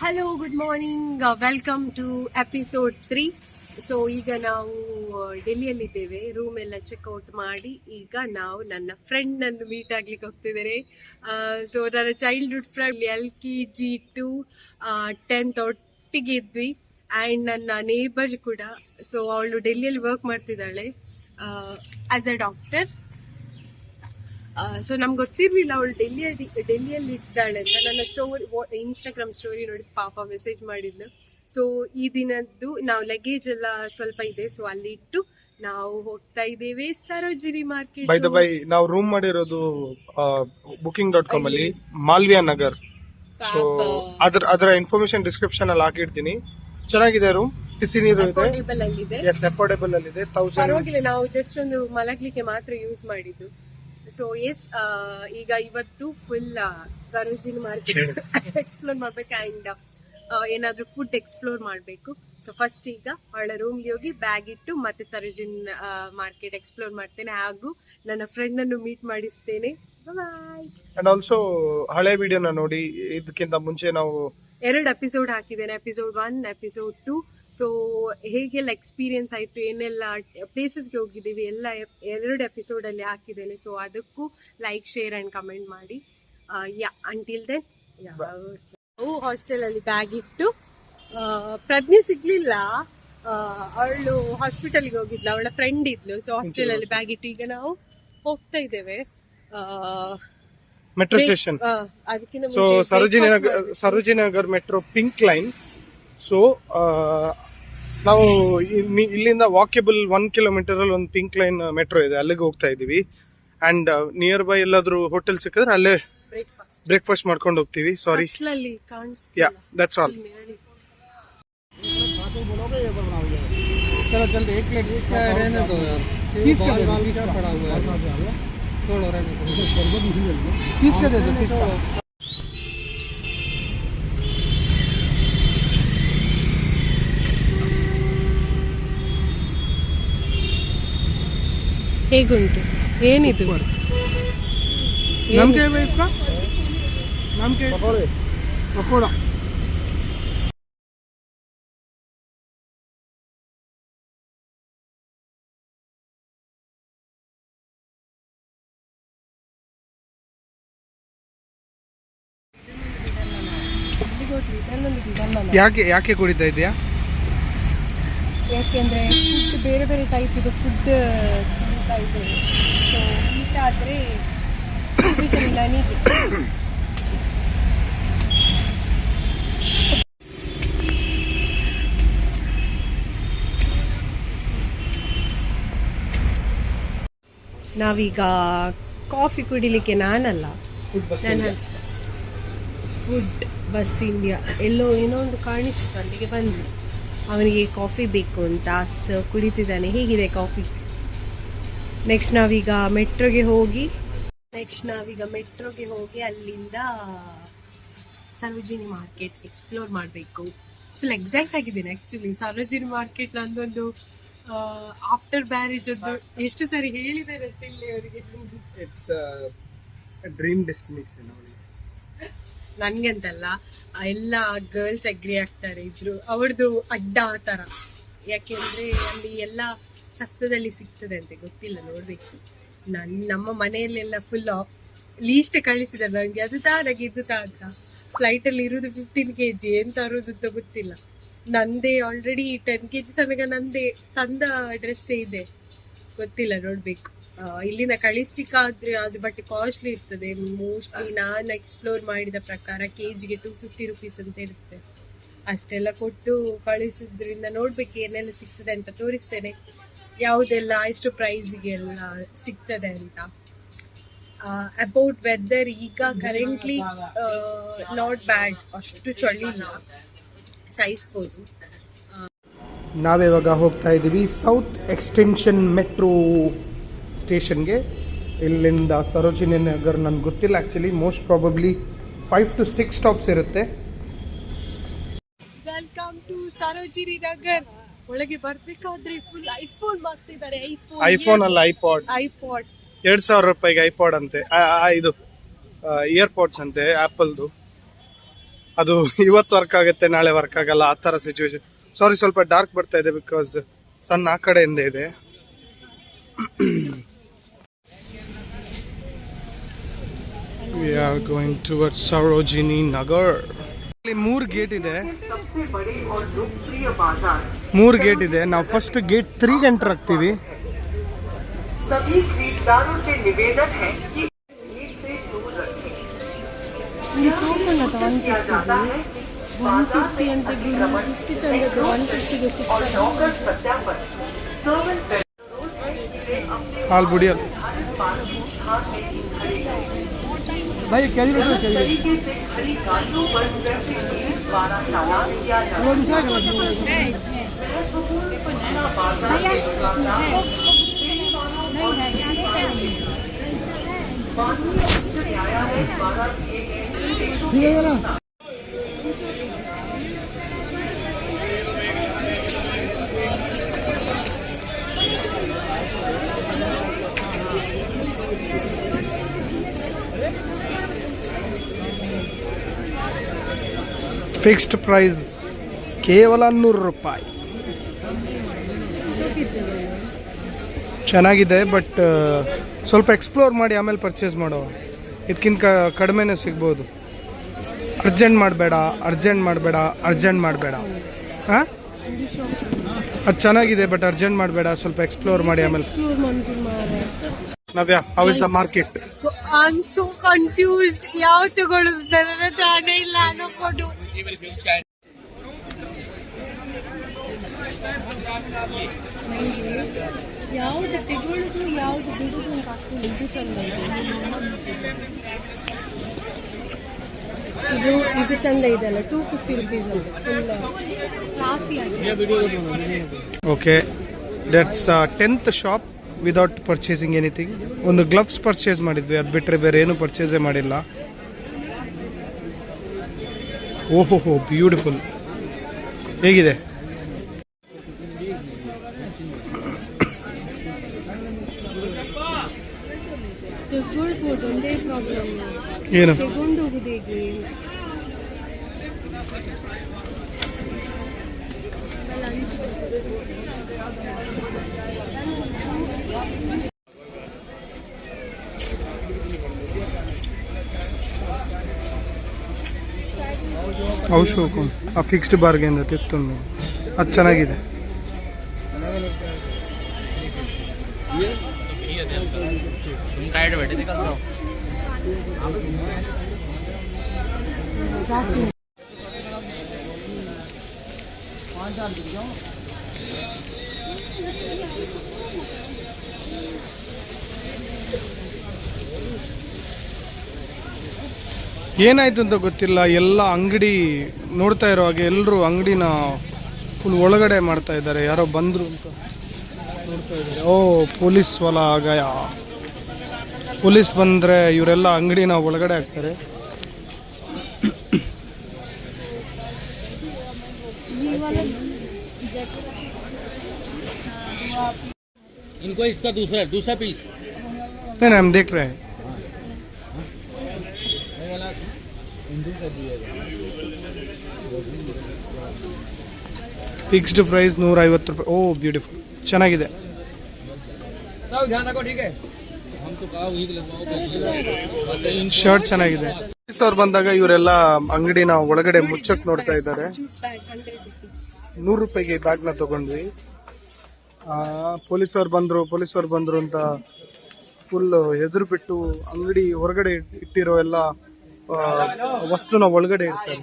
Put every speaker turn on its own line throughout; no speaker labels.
Hello, good morning, welcome to episode 3. So ಈಗ ನಾವು ಡೆಲ್ಲಿಯಲ್ಲಿದ್ದೇವೆ. Room ಎಲ್ಲ ಚೆಕ್ಔಟ್ ಮಾಡಿ ಈಗ ನಾವು ನನ್ನ ಫ್ರೆಂಡ್ ಅನ್ನು ಮೀಟ್ ಆಗ್ಲಿಕ್ಕೆ ಹೋಗ್ತಿದ್ದೇನೆ. ಸೊ ನನ್ನ childhood friend LKG to 10th ಒಟ್ಟಿಗೆ ಇದ್ವಿ. ಆ್ಯಂಡ್ ನನ್ನ ನೇಬರ್ ಕೂಡ. ಸೊ ಅವಳು ಡೆಲ್ಲಿಯಲ್ಲಿ ವರ್ಕ್ ಮಾಡ್ತಿದ್ದಾಳೆ ಆಸ್ ಅ ಡಾಕ್ಟರ್. ಸೊ ನಮ್ಗೆ ಗೊತ್ತಿರ್ಲಿಲ್ಲ ಅವಳು ಡೆಲ್ಲಿಯಲ್ಲಿ ಇದ್ದಾಳೆ ಅಂತ. ನನ್ನ ಇನ್ಸ್ಟಾಗ್ರಾಮ್ ಸ್ಟೋರಿ ನೋಡಿ ಪಾಪ ಮೆಸೇಜ್ ಮಾಡಿದ್ಲು. ಸೊ ಈ ದಿನದ್ದು ನಾವು ಲಗೇಜ್ ಎಲ್ಲ ಸ್ವಲ್ಪ ಇದೆ, ಸೊ ಅಲ್ಲಿ ಇಟ್ಟು ನಾವು ಹೋಗ್ತಾ ಇದ್ದೇವೆ Sarojini market.
By the by ನಾವು ರೂಮ್ ಮಾಡಿರೋದು booking.com ಅಲ್ಲಿ ಮಾಲ್ವಿಯಾ ನಗರ್. ಸೊ ಅದರ ಇನ್ಫಾರ್ಮೇಶನ್ ಡಿಸ್ಕ್ರಿಪ್ಷನ್ ಅಲ್ಲಿ ಹಾಕಿರ್ತೀನಿ. ಚೆನ್ನಾಗಿದೆ ರೂಮ್, ಬಿಸಿ ನೀರು ಇದೆ,
ಅಫೋರ್ಡೆಬಲ್ ಅಲ್ಲಿದೆ.
ಎಸ್ ಅಫೋರ್ಡೆಬಲ್ ಅಲ್ಲಿ ಇದೆ. 1000
ಪರವಾಗಿಲ್ಲ, ನಾವು ಜಸ್ಟ್ ಒಂದು ಮಲಗ್ಲಿಕ್ಕೆ ಮಾತ್ರ ಯೂಸ್ ಮಾಡಿದ್ದು. ಸೊ ಎಸ್, ಈಗ ಇವತ್ತು ಫುಲ್ ಸರೋಜಿನಿ ಮಾರ್ಕೆಟ್ ಎಕ್ಸ್ಪ್ಲೋರ್ ಮಾಡ್ಬೇಕು ಆ್ಯಂಡ್ ಏನಾದ್ರೂ ಫುಡ್ ಎಕ್ಸ್ಪ್ಲೋರ್ ಮಾಡಬೇಕು. ಸೊ ಫಸ್ಟ್ ಈಗ ಅವಳ ರೂಮ್ಗೆ ಹೋಗಿ ಬ್ಯಾಗ್ ಇಟ್ಟು ಮತ್ತೆ ಸರೋಜಿನಿ ಮಾರ್ಕೆಟ್ ಎಕ್ಸ್ಪ್ಲೋರ್ ಮಾಡ್ತೇನೆ, ಹಾಗೂ ನನ್ನ ಫ್ರೆಂಡ್ ಅನ್ನು ಮೀಟ್ ಮಾಡಿಸ್ತೇನೆ. ಬಾಯ್.
ಅಂಡ್ ಆಲ್ಸೋ ಹಳೆ ವಿಡಿಯೋನ ನೋಡಿ. ಇದಕ್ಕಿಂತ ಮುಂಚೆ ನಾವು
2 ಎಪಿಸೋಡ್ ಹಾಕಿದ್ದೇನೆ, ಎಪಿಸೋಡ್ 1, ಎಪಿಸೋಡ್ 2. ಸೊ ಹೇಗೆಲ್ಲ ಎಕ್ಸ್ಪೀರಿಯನ್ಸ್ ಆಯಿತು, ಏನೆಲ್ಲ ಪ್ಲೇಸಸ್ಗೆ ಹೋಗಿದ್ದೀವಿ ಎಲ್ಲ 2 ಎಪಿಸೋಡಲ್ಲಿ ಹಾಕಿದ್ದೇನೆ. ಸೊ ಅದಕ್ಕೂ ಲೈಕ್, ಶೇರ್ ಆ್ಯಂಡ್ ಕಮೆಂಟ್ ಮಾಡಿ. ಅಂಟಿಲ್ ದೆನ್ ನಾವು ಹಾಸ್ಟೆಲಲ್ಲಿ ಬ್ಯಾಗ್ ಇಟ್ಟು ಪ್ರಜ್ಞೆ ಸಿಗ್ಲಿಲ್ಲ, ಅವಳು ಹಾಸ್ಪಿಟಲ್ಗೆ ಹೋಗಿದ್ಲು, ಅವಳ ಫ್ರೆಂಡ್ ಇದ್ಲು. ಸೊ ಹಾಸ್ಟೆಲಲ್ಲಿ ಬ್ಯಾಗ್ ಇಟ್ಟು ಈಗ ನಾವು ಹೋಗ್ತಾ ಇದ್ದೇವೆ
ಮೆಟ್ರೋ ಸ್ಟೇಷನ್.
ಅದಕ್ಕಿಂತ
so Sarojini Nagar metro pink line. So ನಾವು ಇಲ್ಲಿಂದ ವಾಕೇಬಲ್ 1 ಕಿಲೋಮೀಟರ್ ಅಲ್ಲಿ ಒಂದು ಪಿಂಕ್ ಲೈನ್ ಮೆಟ್ರೋ ಇದೆ, ಅಲ್ಲಿಗೆ ಹೋಗ್ತಾ ಇದೀವಿ. ಅಂಡ್ ನಿಯರ್ ಬೈ ಎಲ್ಲಾದ್ರೂ ಹೋಟೆಲ್ ಸಿಕ್ಕಿದ್ರೆ ಅಲ್ಲೇ ಬ್ರೇಕ್ಫಾಸ್ಟ್ ಮಾಡ್ಕೊಂಡು ಹೋಗ್ತೀವಿ. ಸಾರಿ, ಯಾ ದಟ್ಸ್ ಆಲ್.
चलो जल्दी 1 प्लेट रहने दो यार, 30 का दे दो, 30 का पड़ा हुआ है, छोड़ो रहने दो, 30 का दे दो, 30 का.
ಹೇಗುಂಟು, ಏನಿದು?
नाम क्या है भाई इसका? नाम क्या है? पकोड़ा. ಯಾಕೆ ಕುಡಿತಾ ಇದೆಯಾ?
ಯಾಕೆಂದ್ರೆ ಫುಡ್ ಬೇರೆ ಬೇರೆ ಟೈಪ್ ಇದು ಫುಡ್ ತಿಂತಾ ಇದ್ದೇವೆ. ಸೊ ಹೀಟ್ ಆದರೆ ನನಗೆ ನಾವೀಗ ಕಾಫಿ ಕುಡಿಲಿಕ್ಕೆ ನಾನಲ್ಲ, ನನ್ನ ಹಸ್ಬೆಂಡ್ ಫುಡ್ ಬಸ್ ಇಂಡಿಯಾ ಎಲ್ಲೋ ಏನೋ ಒಂದು ಕಾಣಿಸ್ತು, ಅಲ್ಲಿಗೆ ಬಂದ್ವಿ. ಅವನಿಗೆ ಕಾಫಿ ಬೇಕು ಅಂತ, ಸೊ ಕುಡಿತಿದ್ದಾನೆ. ಹೇಗಿದೆ ಕಾಫಿ? ನೆಕ್ಸ್ಟ್ ನಾವೀಗ ಮೆಟ್ರೋಗೆ ಹೋಗಿ ಅಲ್ಲಿಂದ ಸರೋಜಿನಿ ಮಾರ್ಕೆಟ್ ಎಕ್ಸ್ಪ್ಲೋರ್ ಮಾಡಬೇಕು. ಫುಲ್ ಎಕ್ಸೈಟ್ ಆಗಿದ್ದೀನಿ ಆ್ಯಕ್ಚುಲಿ. ಸರೋಜಿನಿ ಮಾರ್ಕೆಟ್ ನಂದೊಂದು ಆಫ್ಟರ್ ಮ್ಯಾರೇಜ್ ಒಂದು ಎಷ್ಟು ಸರಿ ಹೇಳಿದ್ದಾರೆ ಅಂತ ಇಲ್ಲಿ ಅವರಿಗೆ.
It's dream destination.
ನನ್ಗಂತಲ್ಲ, ಎಲ್ಲ ಗರ್ಲ್ಸ್ ಅಗ್ರಿ ಆಗ್ತಾರೆ ಇದ್ರು ಅವ್ರದ್ದು ಅಡ್ಡ ಆ ಥರ. ಯಾಕೆಂದ್ರೆ ಅಲ್ಲಿ ಎಲ್ಲ ಸಸ್ತದಲ್ಲಿ ಸಿಗ್ತದೆ ಅಂತೆ, ಗೊತ್ತಿಲ್ಲ, ನೋಡ್ಬೇಕು. ನಮ್ಮ ಮನೆಯಲ್ಲೆಲ್ಲ ಫುಲ್ ಲೀಸ್ಟ್ ಕಳಿಸಿದ್ದಾರೆ ನನಗೆ, ಅದು ತಾನಾಗಿ ಇದು ಅಂತ. ಫ್ಲೈಟಲ್ಲಿ ಇರೋದು 15 kg, ಎಂತ ಅರೋದು ಅಂತ ಗೊತ್ತಿಲ್ಲ. ನಂದೇ ಆಲ್ರೆಡಿ 10 kg ತನಕ ನಂದೇ ತಂದ ಡ್ರೆಸ್ಸೇ ಇದೆ, ಗೊತ್ತಿಲ್ಲ, ನೋಡ್ಬೇಕು. ಇಲ್ಲಿಂದ ಕಳಿಸ್ಲಿಕ್ಕಾದ್ರೆ ಅದು ಬಟ್ ಕಾಸ್ಟ್ಲಿ ಇರ್ತದೆ. ಮೋಸ್ಟ್ಲಿ ನಾನು ಎಕ್ಸ್ಪ್ಲೋರ್ ಮಾಡಿದ ಪ್ರಕಾರ ಕೆಜಿಗೆ 250 rupees ಅಂತ ಇರುತ್ತೆ. ಅಷ್ಟೆಲ್ಲ ಕೊಟ್ಟು ಕಳಿಸೋದ್ರಿಂದ ನೋಡ್ಬೇಕು ಏನೆಲ್ಲ ಸಿಗ್ತದೆ ಅಂತ ತೋರಿಸ್ತೇನೆ, ಯಾವುದೆಲ್ಲ ಎಷ್ಟು ಪ್ರೈಸಿಗೆಲ್ಲ ಸಿಗ್ತದೆ ಅಂತ. ಅಬೌಟ್ ವೆದರ್, ಈಗ ಕರೆಂಟ್ಲಿ ನಾಟ್ ಬ್ಯಾಡ್, ಅಷ್ಟು ಚಳಿ ಇಲ್ಲ, ಸಹಿಸ್ಬೋದು.
ನಾವಿವಾಗ ಹೋಗ್ತಾ ಇದ್ದೀವಿ ಸೌತ್ ಎಕ್ಸ್ಟೆನ್ಷನ್ ಮೆಟ್ರೋ ಸ್ಟೇಷನ್ಗೆ. ಇಲ್ಲಿಂದ ಸರೋಜಿನಿ ನಗರ್ ನನ್ಗೆ ಗೊತ್ತಿಲ್ಲ actually, most probably 5 to 6 stops ಇರುತ್ತೆ.
Welcome to Sarojini Nagar. ಒಳಗೆ ಬರ್ಬೇಕಾದ್ರೆ ಫುಲ್ ಐಫೋನ್ ಮಾಡ್ತಿದ್ದಾರೆ.
ಐಫೋನ್ ಅಲ್ಲ, ಐಪಾಡ್. 2,000 ರೂಪಾಯಿಗೆ ಐಪಾಡ್ ಅಂತೆ. ಇದು ಇಯರ್ ಪಾಡ್ಸ್ ಅಂತೆ, ಆಪಲ್ದು. ಅದು ಇವತ್ತು ವರ್ಕ್ ಆಗುತ್ತೆ, ನಾಳೆ ವರ್ಕ್ ಆಗಲ್ಲ, ಆ ಥರ ಸಿಚುವೇಶನ್. ಸಾರಿ, ಸ್ವಲ್ಪ ಡಾರ್ಕ್ ಬರ್ತಾ ಇದೆ ಬಿಕಾಸ್ ಸನ್ ಆ ಕಡೆಯಿಂದ ಇದೆ. We are going towards Sarojini Nagar. ಇಲ್ಲಿ 3 ಗೇಟ್ ಇದೆ, 3 ಗೇಟ್ ಇದೆ. ನಾವು ಫಸ್ಟ್ ಗೇಟ್ 3 ಎಂಟರ್ ಆಗ್ತೀವಿ.
सभी खरीदारों से निवेदन है कि भीड़ से दूर रखें। किया जाता है कि बाजार में अतिक्रमण और नौकर सत्यापन सर्वेंट
हाल बुढ़िया
भाई
तरीके से खड़ी गाड़ियों पर ट्रैफिक पुलिस द्वारा चालान किया जाता न्यायालय द्वारा किए गए
ಫಿಕ್ಸ್ಡ್ ಪ್ರೈಸ್ ಕೇವಲ 100 ರೂಪಾಯಿ. ಚೆನ್ನಾಗಿದೆ, ಬಟ್ ಸ್ವಲ್ಪ ಎಕ್ಸ್ಪ್ಲೋರ್ ಮಾಡಿ ಆಮೇಲೆ ಪರ್ಚೇಸ್ ಮಾಡೋ. ಇದಕ್ಕಿಂತ ಕಡಿಮೆನೇ ಸಿಗ್ಬೋದು. ಅರ್ಜೆಂಟ್ ಮಾಡಬೇಡ, ಅರ್ಜೆಂಟ್ ಮಾಡಬೇಡ, ಅರ್ಜೆಂಟ್ ಮಾಡಬೇಡ. ಹಾಂ, ಅದು ಚೆನ್ನಾಗಿದೆ, ಬಟ್ ಅರ್ಜೆಂಟ್ ಮಾಡಬೇಡ, ಸ್ವಲ್ಪ ಎಕ್ಸ್ಪ್ಲೋರ್ ಮಾಡಿ ಆಮೇಲೆ. Navya, how is the market?
I am so confused. ಯಾವ ತಗೊಳ್ಳೋದು, ನನ್ನ ಹತ್ರ ಹಣ ಇಲ್ಲ, ಹಣ ಕೊಡು. ಯಾವ್ದು ತಗೊಳ್ಳೋದು, ಯಾವ್ದು ಬಿಡುದು ಅಂತ ಆಗ್ತದೆ. ಇದು ಚಂದ ಇದೆ, ಇದು ಚಂದ ಇದೆಲ್ಲ. 250 ರುಪೀಸ್ ಅಂತ ಫುಲ್ ಕ್ಲಾಸಿ ಆಗಿದೆ.
Okay, that's 10th shop without purchasing anything. ಒಂದು ಗ್ಲವ್ಸ್ ಪರ್ಚೇಸ್ ಮಾಡಿದ್ವಿ, ಅದು ಬಿಟ್ಟರೆ ಬೇರೆ ಏನು ಪರ್ಚೇಸೇ ಮಾಡಿಲ್ಲ. ಓಹೋ, ಬ್ಯೂಟಿಫುಲ್. ಹೇಗಿದೆ?
ತಗೊಳ್ಬೋದು, ಒಂದೇ ಪ್ರಾಬ್ಲಮ್,
ಏನು?
ತಗೊಂಡು ಹೋಗುದು ಹೇಗೆ?
ಔಷಧ ಆ ಫಿಕ್ಸ್ಡ್ ಬಾರ್ಗೆಂದ ತಿತ್ತೊಂದು ಅದು ಚೆನ್ನಾಗಿದೆ. ಏನಾಯ್ತು ಅಂತ ಗೊತ್ತಿಲ್ಲ, ಎಲ್ಲ ಅಂಗಡಿ ನೋಡ್ತಾ ಇರೋ ಹಾಗೆ ಎಲ್ಲರೂ ಅಂಗಡಿನ ಫುಲ್ ಒಳಗಡೆ ಮಾಡ್ತಾ ಇದ್ದಾರೆ. ಯಾರೋ ಬಂದ್ರು ಅಂತ ನೋಡ್ತಾ ಇದ್ದಾರೆ. ಓ, ಪೊಲೀಸ್ ವಾಲ ಆಗಯ. ಪೊಲೀಸ್ ಬಂದ್ರೆ ಇವರೆಲ್ಲ ಅಂಗಡಿನ ಒಳಗಡೆ ಹಾಕ್ತಾರೆ.
इनको इसका दूसरा पीस
नहीं, हम देख रहे हैं. ಫಿಕ್ಸ್ಡ್ ಪ್ರೈಸ್ 150 ರೂಪಾಯಿ. ಓ, ಬ್ಯೂಟಿಫುಲ್, ಚೆನ್ನಾಗಿದೆ. ಶರ್ಟ್ ಚೆನ್ನಾಗಿದೆ. ಅವ್ರು ಬಂದಾಗ ಇವರೆಲ್ಲ ಅಂಗಡಿನ ಒಳಗಡೆ ಮುಚ್ಚಕ್ ನೋಡ್ತಾ ಇದ್ದಾರೆ. 100 ರೂಪಾಯಿಗೆ ಬ್ಯಾಗ್ನ ತಗೊಂಡ್ವಿ. ಪೊಲೀಸವ್ರು ಬಂದ್ರು ಅಂತ ಫುಲ್ ಎದುರು ಬಿಟ್ಟು ಅಂಗಡಿ ಹೊರಗಡೆ ಇಟ್ಟಿರೋ ಎಲ್ಲ ವಸ್ತುನ ಒಳಗಡೆ ಇಡ್ತಾರೆ.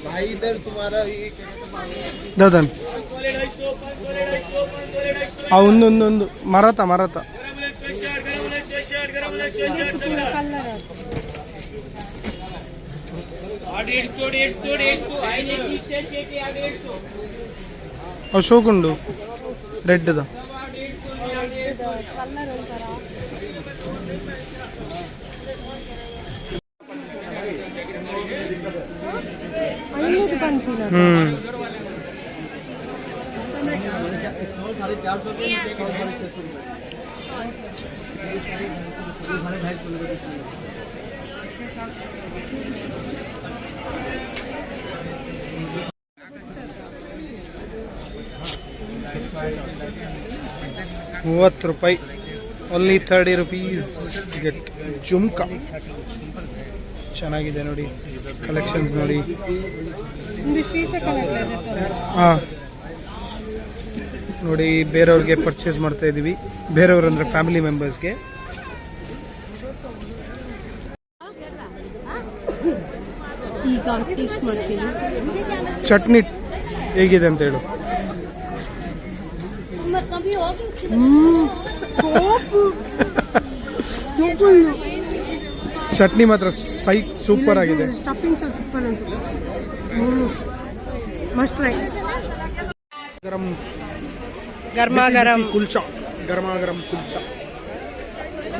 भाई इधर तुम्हारा
दादन ಒಂದು ಮರಾತ ಅಶೋಕ್ ಉಂಡು red the ₹30 only 30 rupees get jhumka. ಚೆನ್ನಾಗಿದೆ ನೋಡಿ, ಕಲೆಕ್ಷನ್ಸ್ ನೋಡಿ.
ಒಂದು ಶ್ರೀಶಕಲ
ಹಾಂ ನೋಡಿ, ಬೇರೆಯವ್ರಿಗೆ ಪರ್ಚೇಸ್ ಮಾಡ್ತಾ ಇದ್ದೀವಿ. ಬೇರೆಯವ್ರು ಅಂದರೆ ಫ್ಯಾಮಿಲಿ ಮೆಂಬರ್ಸ್ಗೆ.
ಈಗ ಟೇಸ್ಟ್ ಮಾಡ್ತೀನಿ.
ಚಟ್ನಿ ಹೇಗಿದೆ ಅಂತ ಹೇಳು. ಚಟ್ನಿ ಮಾತ್ರ ಸೂಪರ್ ಆಗಿದೆ.
ಸ್ಟಫಿಂಗ್ಸ್ ಸೂಪರ್ ಉಂಟು. Must try. Garam
kulcha, garam kulcha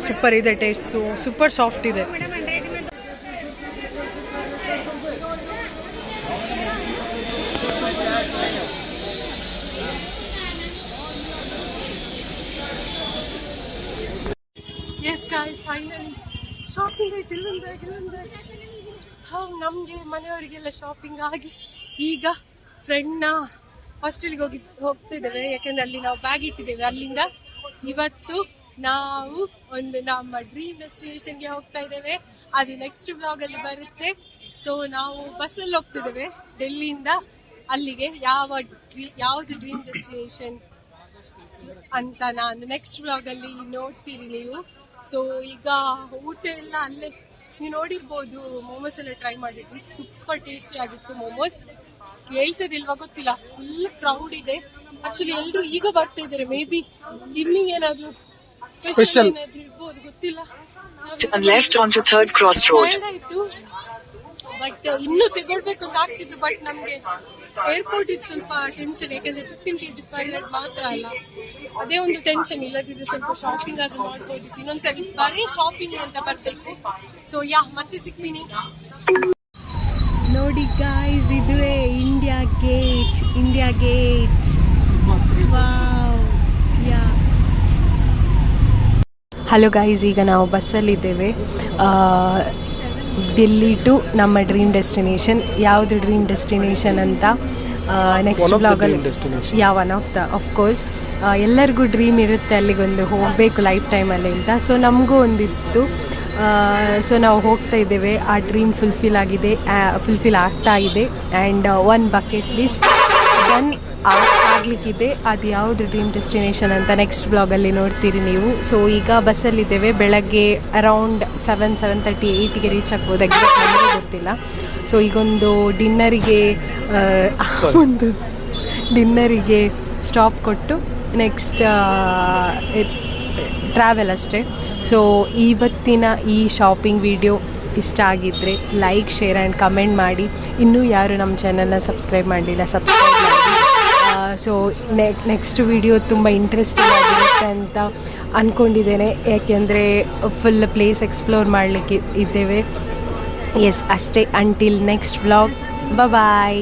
super ಇದೆ. ಟೇಸ್ಟ್ ಸೂಪರ್ ಸಾಫ್ಟ್ ಇದೆ. ಎಸ್ ಗೈಸ್, ಫೈನಲಿ ಶಾಪಿಂಗ್ ಆಯ್ತು. ನಮಗೆ ಮನೆಯವರಿಗೆಲ್ಲ ಶಾಪಿಂಗ್ ಆಗಿ ಈಗ ಫ್ರೆಂಡ್ನ ಹಾಸ್ಟೆಲ್ಗೆ ಹೋಗ್ತಿದ್ದೇವೆ. ಯಾಕಂದ್ರೆ ಅಲ್ಲಿ ನಾವು ಬ್ಯಾಗ್ ಇಟ್ಟಿದ್ದೇವೆ. ಅಲ್ಲಿಂದ ಇವತ್ತು ನಾವು ಒಂದು ನಮ್ಮ ಡ್ರೀಮ್ ಡೆಸ್ಟಿನೇಷನ್ಗೆ ಹೋಗ್ತಾ ಇದ್ದೇವೆ. ಅದು ನೆಕ್ಸ್ಟ್ ವ್ಲಾಗ್ ಅಲ್ಲಿ ಬರುತ್ತೆ. ಸೊ ನಾವು ಬಸ್ಸಲ್ಲಿ ಹೋಗ್ತಿದ್ದೇವೆ ಡೆಲ್ಲಿಯಿಂದ ಅಲ್ಲಿಗೆ. ಯಾವುದು ಡ್ರೀಮ್ ಡೆಸ್ಟಿನೇಷನ್ ಅಂತ ನಾನು ನೆಕ್ಸ್ಟ್ ವ್ಲಾಗ್ ಅಲ್ಲಿ ನೋಡ್ತೀರಿ ನೀವು. ಸೊ ಈಗ ಊಟ ಎಲ್ಲ ಅಲ್ಲೇ ನೀವು ನೋಡಿರ್ಬೋದು. ಮೋಮೋಸ್ ಎಲ್ಲ ಟ್ರೈ ಮಾಡಿದ್ವಿ, ಸೂಪರ್ ಟೇಸ್ಟಿ ಆಗಿತ್ತು ಮೋಮೋಸ್. ಹೇಳ್ತದಿಲ್ವಾ ಗೊತ್ತಿಲ್ಲ, ಫುಲ್ ಕ್ರೌಡ್ ಇದೆ. ಆಕ್ಚುಲಿ ಎಲ್ಲರೂ ಈಗ ಬರ್ತಾ ಇದ್ದಾರೆ. ಮೇ ಬಿ ಈವ್ನಿಂಗ್ ಏನಾದ್ರು ಸ್ಪೆಷಲ್ ಏನಾದ್ರು ಇರ್ಬೋದು, ಗೊತ್ತಿಲ್ಲ.
left onto 3rd Cross Road.
But ಇನ್ನೂ ತಗೊಳ್ಬೇಕು ಅಂತ ಆಗ್ತಿತ್ತು. ಬಟ್ ನಮ್ಗೆ ಏರ್ಪೋರ್ಟ್ ಇದು ಸ್ವಲ್ಪ ಟೆನ್ಷನ್. ಯಾಕಂದ್ರೆ 15 kg ಪರ್ ಹೆಡ್ ಮಾತ್ರ ಅಲ್ಲ, ಅದೇ ಒಂದು ಟೆನ್ಷನ್. ಇಲ್ಲದಿದ್ದು ಸ್ವಲ್ಪ ಶಾಪಿಂಗ್ ಆದ್ರೂ ಮಾಡ್ಬೋದಿತ್ತು. ಇನ್ನೊಂದ್ಸರಿ ಬರೀ ಶಾಪಿಂಗ್ ಅಂತ ಬರ್ಬೇಕು. ಸೊ ಮತ್ತೆ ಸಿಗ್ತೀನಿ. ನೋಡಿ ಗೈಸ್, ಇದುವೇ India gate. Wow, yeah. Hello guys, ಈಗ ನಾವು ಬಸ್ಸಲ್ಲಿದ್ದೇವೆ. ಡೆಲ್ಲಿ ಟು ನಮ್ಮ ಡ್ರೀಮ್ ಡೆಸ್ಟಿನೇಷನ್. ಯಾವುದು ಡ್ರೀಮ್ ಡೆಸ್ಟಿನೇಷನ್ ಅಂತ ನೆಕ್ಸ್ಟ್ ಬ್ಲಾಗಲ್ಲಿ ಒನ್ ಆಫ್ ದ ಅಫ್ಕೋರ್ಸ್ ಎಲ್ಲರಿಗೂ ಡ್ರೀಮ್ ಇರುತ್ತೆ ಅಲ್ಲಿಗೊಂದು ಹೋಗಬೇಕು ಲೈಫ್ ಟೈಮಲ್ಲಿ ಅಂತ. ಸೊ ನಮಗೂ ಒಂದಿತ್ತು. ಸೊ ನಾವು ಹೋಗ್ತಾ ಇದ್ದೇವೆ. ಆ ಡ್ರೀಮ್ ಫುಲ್ಫಿಲ್ ಆಗ್ತಾ ಇದೆ. And one bucket list done ಆಗಲಿಕ್ಕಿದೆ. ಅದು ಯಾವುದು ಡ್ರೀಮ್ ಡೆಸ್ಟಿನೇಷನ್ ಅಂತ ನೆಕ್ಸ್ಟ್ ಬ್ಲಾಗಲ್ಲಿ ನೋಡ್ತೀರಿ ನೀವು. ಸೊ ಈಗ ಬಸ್ಸಲ್ಲಿದ್ದೇವೆ. ಬೆಳಗ್ಗೆ ಅರೌಂಡ್ 7:30, 8ಗೆ ರೀಚ್ ಆಗ್ಬೋದು. ಎಕ್ಸಾಕ್ಟ್ ನಮಗೆ ಗೊತ್ತಿಲ್ಲ. ಸೊ ಈಗೊಂದು ಡಿನ್ನರಿಗೆ ಸ್ಟಾಪ್ ಕೊಟ್ಟು ನೆಕ್ಸ್ಟ್ ಟ್ರಾವೆಲ್ ಅಷ್ಟೇ. ಸೊ ಇವತ್ತಿನ ಈ ಶಾಪಿಂಗ್ ವಿಡಿಯೋ ಇಷ್ಟ ಆಗಿದ್ದರೆ ಲೈಕ್, ಶೇರ್ ಆ್ಯಂಡ್ ಕಮೆಂಟ್ ಮಾಡಿ. ಇನ್ನೂ ಯಾರು ನಮ್ಮ ಚಾನಲ್ನ ಸಬ್ಸ್ಕ್ರೈಬ್ ಮಾಡಲಿಲ್ಲ, ಸಬ್ಸ್ಕ್ರೈಬ್ ಮಾಡಿ. ಸೊ ನೆಕ್ಸ್ಟ್ ವಿಡಿಯೋ ತುಂಬ ಇಂಟ್ರೆಸ್ಟಿಂಗ್ ಆಗಿರುತ್ತೆ ಅಂತ ಅಂದ್ಕೊಂಡಿದ್ದೇನೆ. ಯಾಕೆಂದರೆ ಫುಲ್ ಪ್ಲೇಸ್ ಎಕ್ಸ್ಪ್ಲೋರ್ ಮಾಡಲಿಕ್ಕೆ ಇದ್ದೇವೆ. ಎಸ್, ಅಷ್ಟೇ. ಅಂಟಿಲ್ ನೆಕ್ಸ್ಟ್ ವ್ಲಾಗ್, ಬಾಯ್.